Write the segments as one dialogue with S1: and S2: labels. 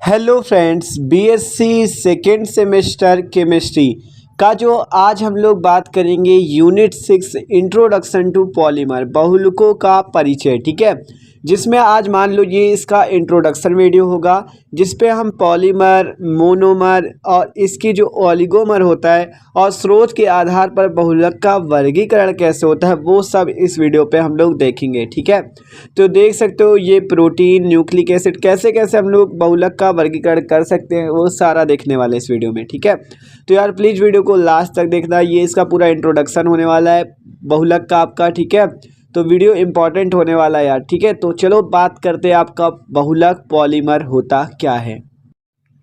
S1: Hello friends, BSc second semester chemistry का जो आज हम लोग बात करेंगे यूनिट 6 इंट्रोडक्शन टू पॉलीमर बहुलकों का परिचय। ठीक है, जिसमें आज मान लो ये इसका इंट्रोडक्शन वीडियो होगा जिस पे हम पॉलीमर, मोनोमर और इसकी जो ओलिगोमर होता है और स्रोत के आधार पर बहुलक का वर्गीकरण कैसे होता है वो सब इस वीडियो पे हम लोग देखेंगे। ठीक है, तो देख सकते हो ये प्रोटीन, न्यूक्लिक एसिड कैसे कैसे हम लोग बहुलक का वर्गीकरण कर सकते हैं वो सारा देखने वाले इस वीडियो में। ठीक है, तो यार प्लीज़ वीडियो को लास्ट तक देखना, ये इसका पूरा इंट्रोडक्शन होने वाला है बहुलक का आपका। ठीक है, तो वीडियो इंपॉर्टेंट होने वाला है यार। ठीक है, तो चलो बात करते हैं आपका बहुलक पॉलीमर होता क्या है।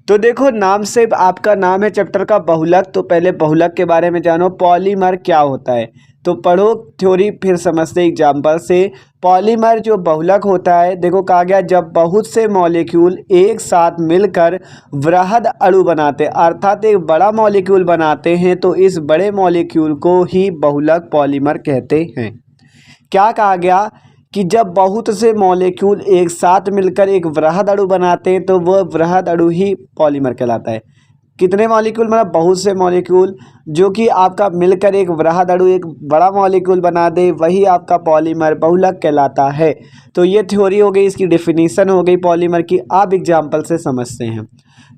S1: तो देखो, नाम से आपका नाम है चैप्टर का बहुलक, तो पहले बहुलक के बारे में जानो, पॉलीमर क्या होता है तो पढ़ो थ्योरी, फिर समझते एग्जाम्पल से। पॉलीमर जो बहुलक होता है, देखो कहा गया जब बहुत से मॉलिक्यूल एक साथ मिलकर वृहद अणु बनाते हैं, अर्थात एक बड़ा मॉलिक्यूल बनाते हैं, तो इस बड़े मॉलिक्यूल को ही बहुलक पॉलीमर कहते हैं। क्या कहा गया कि जब बहुत से मॉलिक्यूल एक साथ मिलकर एक वृहद अणु बनाते हैं तो वह वृहद अणु ही पॉलीमर कहलाता है। कितने मॉलिक्यूल, मतलब बहुत से मॉलिक्यूल जो कि आपका मिलकर एक वृहद अणु, एक बड़ा मॉलिक्यूल बना दे, वही आपका पॉलीमर बहुलक कहलाता है। तो ये थ्योरी हो गई, इसकी डेफिनेशन हो गई पॉलीमर की। आप एग्जाम्पल से समझते हैं।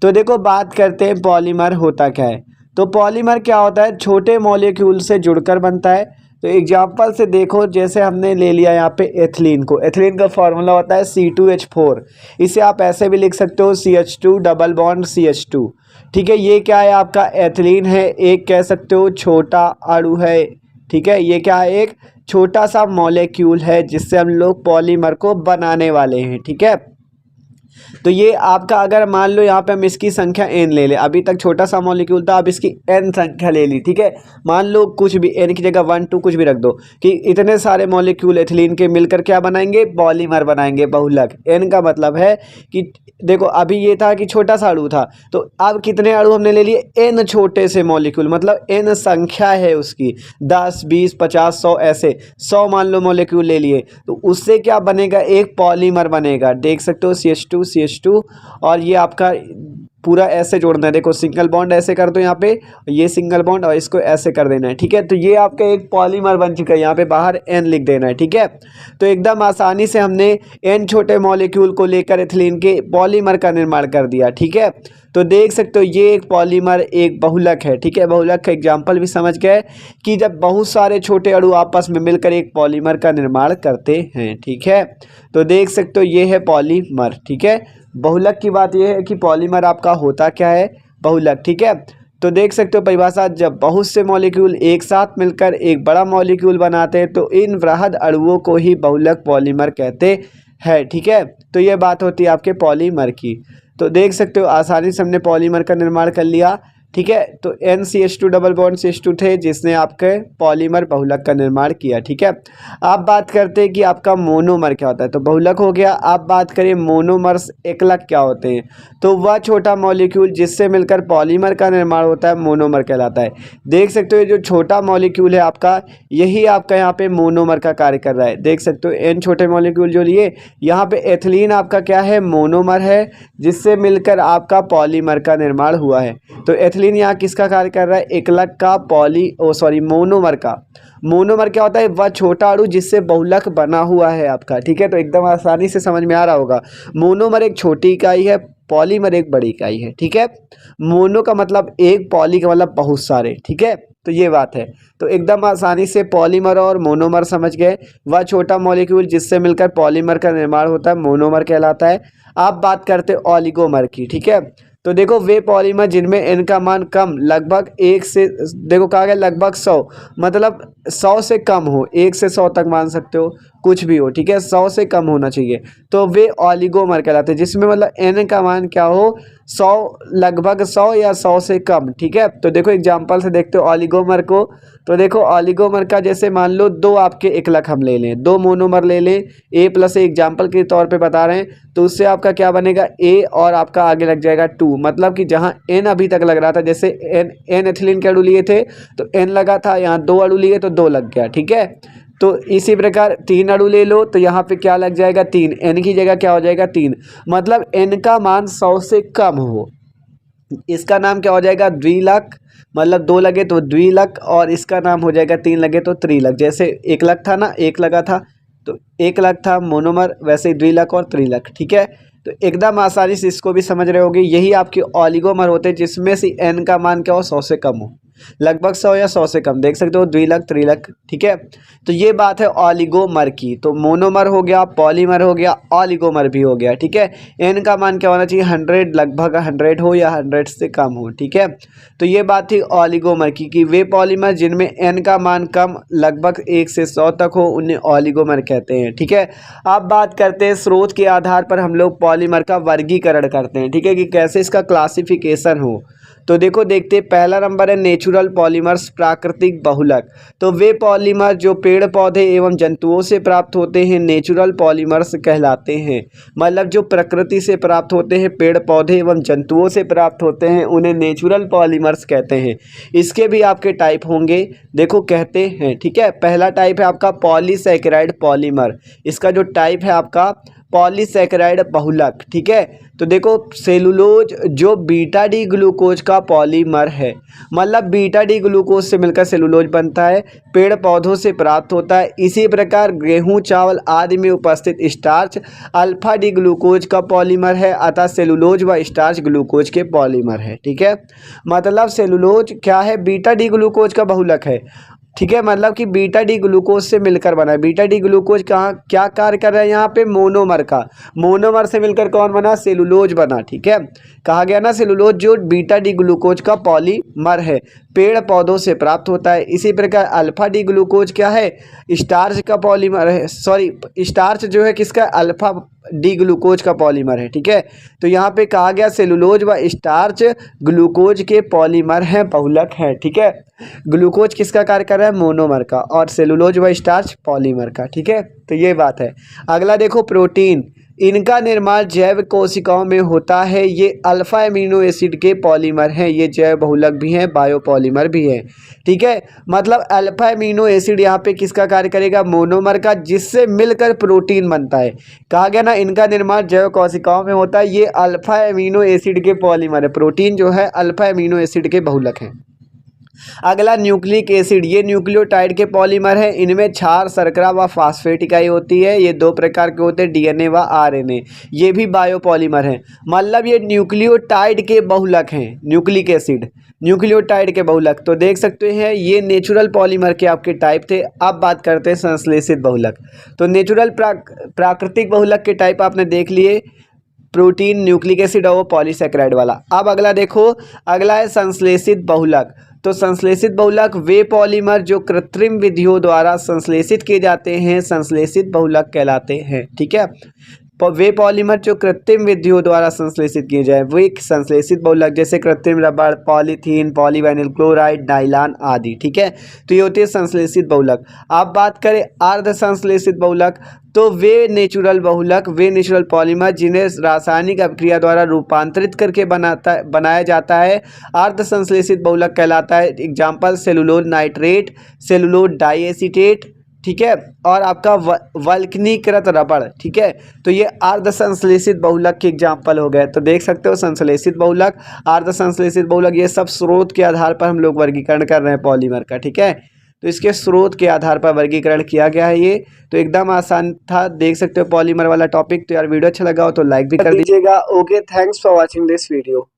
S1: तो देखो बात करते हैं पॉलीमर होता क्या है। तो पॉलीमर क्या होता है, छोटे मॉलिक्यूल से जुड़कर बनता है। तो एग्जाम्पल से देखो, जैसे हमने ले लिया यहाँ पे एथिलीन को, एथिलीन का फॉर्मूला होता है C2H4। इसे आप ऐसे भी लिख सकते हो CH2 डबल बॉन्ड CH2। ठीक है, ये क्या है आपका एथिलीन है, एक कह सकते हो छोटा अणु है। ठीक है, ये क्या है, एक छोटा सा मॉलिक्यूल है जिससे हम लोग पॉलीमर को बनाने वाले हैं। ठीक है, तो ये आपका अगर मान लो यहाँ पे हम इसकी संख्या n ले लें, अभी तक छोटा सा मॉलिक्यूल था, अब इसकी n संख्या ले ली। ठीक है, मान लो कुछ भी n की जगह 1 2 कुछ भी रख दो कि इतने सारे मॉलिक्यूल एथिलीन के मिलकर क्या बनाएंगे, पॉलीमर बनाएंगे बहुलक। n का मतलब है कि देखो अभी ये था कि छोटा सा अणु था, तो अब कितने अणु हमने ले लिए, n छोटे से मॉलिक्यूल, मतलब n संख्या है उसकी 10 20 50 100 ऐसे 100 मान लो मॉलिक्यूल ले लिए, तो उससे क्या बनेगा, एक पॉलीमर बनेगा। देख सकते हो CH2 और ये आपका पूरा ऐसे जोड़ना है। देखो सिंगल बॉन्ड ऐसे कर दो यहाँ पे, ये सिंगल बॉन्ड और इसको ऐसे कर देना है। ठीक है, तो ये आपका एक पॉलीमर बन चुका है, यहाँ पे बाहर n लिख देना है। ठीक है, तो एकदम आसानी से हमने n छोटे मॉलिक्यूल को लेकर एथिलीन के पॉलीमर का निर्माण कर दिया। ठीक है, तो देख सकते हो ये एक पॉलीमर एक बहुलक है। ठीक है, बहुलक का एग्जाम्पल भी समझ गए कि जब बहुत सारे छोटे अणु आपस में मिलकर एक पॉलीमर का निर्माण करते हैं। ठीक है, तो देख सकते हो ये है पॉलीमर। ठीक है, बहुलक की बात यह है कि पॉलीमर आपका होता क्या है, बहुलक। ठीक है, तो देख सकते हो परिभाषा, जब बहुत से मॉलिक्यूल एक साथ मिलकर एक बड़ा मॉलिक्यूल बनाते हैं तो इन वृहद अणुओं को ही बहुलक पॉलीमर कहते हैं। ठीक है, तो ये बात होती है आपके पॉलीमर की। तो देख सकते हो आसानी से हमने पॉलीमर का निर्माण कर लिया। ठीक है, तो NCH2 डबल बॉन्ड CH2 थे जिसने आपके पॉलीमर बहुलक का निर्माण किया। ठीक है, आप बात करते हैं कि आपका मोनोमर क्या होता है, तो बहुलक हो गया। आप बात करें मोनोमर्स एकलक क्या होते हैं, तो वह छोटा मॉलिक्यूल जिससे मिलकर पॉलीमर का निर्माण होता है मोनोमर कहलाता है। देख सकते हो ये जो छोटा मॉलिक्यूल है आपका, यही आपका यहाँ पे मोनोमर का कार्य कर रहा है। देख सकते हो n छोटे मॉलिक्यूल जो लिए, यहाँ पे एथिलीन आपका क्या है, मोनोमर है जिससे मिलकर आपका पॉलीमर का निर्माण हुआ है। तो एथिलीन यहाँ किसका कार्य कर रहा है, एकलक का, मोनोमर का। मोनोमर क्या होता है, वह छोटा अणु जिससे बहुलक बना हुआ है आपका। ठीक है, तो एकदम आसानी से समझ में आ रहा होगा, मोनोमर एक छोटी इकाई है, पॉलीमर एक बड़ी इकाई है। ठीक है, मोनो का मतलब एक, पॉली का मतलब बहुत सारे। ठीक है, तो ये बात है। तो एकदम आसानी से पॉलीमर और मोनोमर समझ गए, वह छोटा मॉलिक्यूल जिससे मिलकर पॉलीमर का निर्माण होता है मोनोमर कहलाता है। आप बात करते हैं ओलिगोमर की। ठीक है, तो देखो वे पॉलीमर जिनमें n का मान कम, लगभग 1 से, देखो कहा गया लगभग 100, मतलब 100 से कम हो, 1 से 100 तक मान सकते हो, कुछ भी हो। ठीक है, 100 से कम होना चाहिए, तो वे ओलिगोमर कहलाते हैं जिसमें मतलब n का मान क्या हो, 100, लगभग 100 या 100 से कम। ठीक है, तो देखो एग्जाम्पल से देखते हो ओलिगोमर को। तो देखो ओलिगोमर का जैसे मान लो दो आपके एकलक हम ले लें, दो मोनोमर ले लें, A+ एग्जाम्पल के तौर पे बता रहे हैं, तो उससे आपका क्या बनेगा, A और आपका आगे लग जाएगा 2, मतलब कि जहाँ n अभी तक लग रहा था, जैसे n एथिलीन के अणु लिए थे तो n लगा था, यहाँ 2 अणु लिए तो 2 लग गया। ठीक है, तो इसी प्रकार 3 अणु ले लो तो यहाँ पे क्या लग जाएगा 3, n की जगह क्या हो जाएगा 3, मतलब n का मान 100 से कम हो, इसका नाम क्या हो जाएगा द्विलक, मतलब 2 लगे तो द्विलक, और इसका नाम हो जाएगा 3 लगे तो त्रिलक। जैसे 1 लग था ना, 1 लगा था तो 1 लग था मोनोमर, वैसे ही द्विलक और त्रिलक। ठीक है, तो एकदम आसानी से इसको भी समझ रहे होगे। यही आपके ऑलिगोमर होते हैं जिसमें से n का मान क्या हो 100 से कम हो, लगभग 100 या 100 से कम, देख सकते हो द्विलक त्रिलक। ठीक है, तो ये बात है ऑलिगोमर की। तो मोनोमर हो गया, पॉलीमर हो गया, ऑलिगोमर भी हो गया। ठीक है, n का मान क्या होना चाहिए 100, लगभग 100 हो या 100 से कम हो। ठीक है, तो ये बात थी ऑलिगोमर की कि वे पॉलीमर जिनमें n का मान कम लगभग 1 से 100 तक हो उन्हें ऑलिगोमर कहते हैं। ठीक है, अब बात करते हैं स्रोत के आधार पर हम लोग पॉलीमर का वर्गीकरण करते हैं। ठीक है, कि कैसे इसका क्लासिफिकेशन हो। तो देखो देखते हैं, पहला नंबर है नेचुरल पॉलीमर्स, प्राकृतिक बहुलक। तो वे पॉलीमर जो पेड़ पौधे एवं जंतुओं से प्राप्त होते हैं नेचुरल पॉलीमर्स कहलाते हैं। मतलब जो प्रकृति से प्राप्त होते हैं, पेड़ पौधे एवं जंतुओं से प्राप्त होते हैं, उन्हें नेचुरल पॉलीमर्स कहते हैं। इसके भी आपके टाइप होंगे, देखो कहते हैं। ठीक है, पहला टाइप है आपका पॉलीसैकेराइड पॉलीमर, इसका जो टाइप है आपका पॉलीसैकेराइड बहुलक। ठीक है, तो देखो सेलुलोज जो बीटा डी ग्लूकोज का पॉलीमर है, मतलब बीटा डी ग्लूकोज से मिलकर सेलुलोज बनता है, पेड़ पौधों से प्राप्त होता है। इसी प्रकार गेहूं चावल आदि में उपस्थित स्टार्च अल्फा डी ग्लूकोज का पॉलीमर है, अतः सेलुलोज व स्टार्च ग्लूकोज के पॉलीमर है। ठीक है, मतलब सेलुलोज क्या है बीटा डी ग्लूकोज का बहुलक है। ठीक है, मतलब कि बीटा डी ग्लूकोज से मिलकर बना है। बीटा डी ग्लूकोज कहाँ क्या कार्य कर रहा है यहाँ पे मोनोमर का, मोनोमर से मिलकर कौन बना सेलुलोज बना। ठीक है, कहा गया ना सेलुलोज जो बीटा डी ग्लूकोज का पॉलीमर है, पेड़ पौधों से प्राप्त होता है। इसी प्रकार अल्फा डी ग्लूकोज क्या है स्टार्च का पॉलीमर है, सॉरी स्टार्च जो है किसका अल्फा डी ग्लूकोज का पॉलीमर है। ठीक है, तो यहाँ पे कहा गया सेलुलोज व स्टार्च ग्लूकोज के पॉलीमर हैं, बहुलक हैं। ठीक है, ग्लूकोज किसका कार्य कर रहा है मोनोमर का, और सेलुलोज व स्टार्च पॉलीमर का। ठीक है, तो ये बात है। अगला देखो प्रोटीन, इनका निर्माण जैव कोशिकाओं में होता है। ये अल्फा एमिनो एसिड के पॉलीमर हैं, ये जैव बहुलक भी हैं, बायोपॉलीमर भी हैं। ठीक है, मतलब अल्फा एमिनो एसिड यहाँ पे किसका कार्य करेगा मोनोमर का, जिससे मिलकर प्रोटीन बनता है। कहा गया ना इनका निर्माण जैव कोशिकाओं में होता है, ये अल्फा एमिनो एसिड के पॉलीमर है। प्रोटीन जो है अल्फा एमिनो एसिड के बहुलक हैं। अगला न्यूक्लिक एसिड, ये न्यूक्लियोटाइड के पॉलीमर हैं। इनमें क्षार शर्करा व फास्फेट इकाई होती है। ये 2 प्रकार के होते हैं, डीएनए व आरएनए। ये भी बायोपॉलीमर हैं, मतलब ये न्यूक्लियोटाइड के बहुलक हैं। न्यूक्लिक एसिड न्यूक्लियोटाइड के बहुलक। तो देख सकते हैं ये नेचुरल पॉलीमर के आपके टाइप थे। अब बात करते हैं संश्लेषित बहुलक। तो नेचुरल प्राकृतिक बहुलक के टाइप आपने देख लिए, प्रोटीन, न्यूक्लिक एसिड और पॉलीसैकेराइड वाला। अब अगला देखो, अगला है संश्लेषित बहुलक। तो संश्लेषित बहुलक वे पॉलीमर जो कृत्रिम विधियों द्वारा संश्लेषित किए जाते हैं संश्लेषित बहुलक कहलाते हैं। ठीक है, वे पॉलीमर जो कृत्रिम विधियों द्वारा संश्लेषित किए जाए वे संश्लेषित बहुलक, जैसे कृत्रिम रबड़, पॉलीथीन, पॉलीविनाइल क्लोराइड, नाइलॉन आदि। ठीक है, तो ये होती है संश्लेषित बहुलक। अब बात करें अर्ध संश्लेषित बहुलक, तो वे नेचुरल बहुलक, वे नेचुरल पॉलीमर जिन्हें रासायनिक अभिक्रिया द्वारा रूपांतरित करके बनाया जाता है, अर्ध संश्लेषित बहुलक कहलाता है। Example cellulose nitrate, cellulose diacetate. ठीक है, और आपका वल्कनीकृत रबड़। ठीक है, तो ये अर्ध संश्लेषित बहुलक के एग्जाम्पल हो गए। तो देख सकते हो संश्लेषित बहुलक, अर्ध संश्लेषित बहुलक, ये सब स्रोत के आधार पर हम लोग वर्गीकरण कर रहे हैं पॉलीमर का। ठीक है, तो इसके स्रोत के आधार पर वर्गीकरण किया गया है। ये तो एकदम आसान था, देख सकते हो पॉलीमर वाला टॉपिक। तो यार वीडियो अच्छा लगा हो तो लाइक भी कर दीजिएगा। Okay, thanks for watching this video.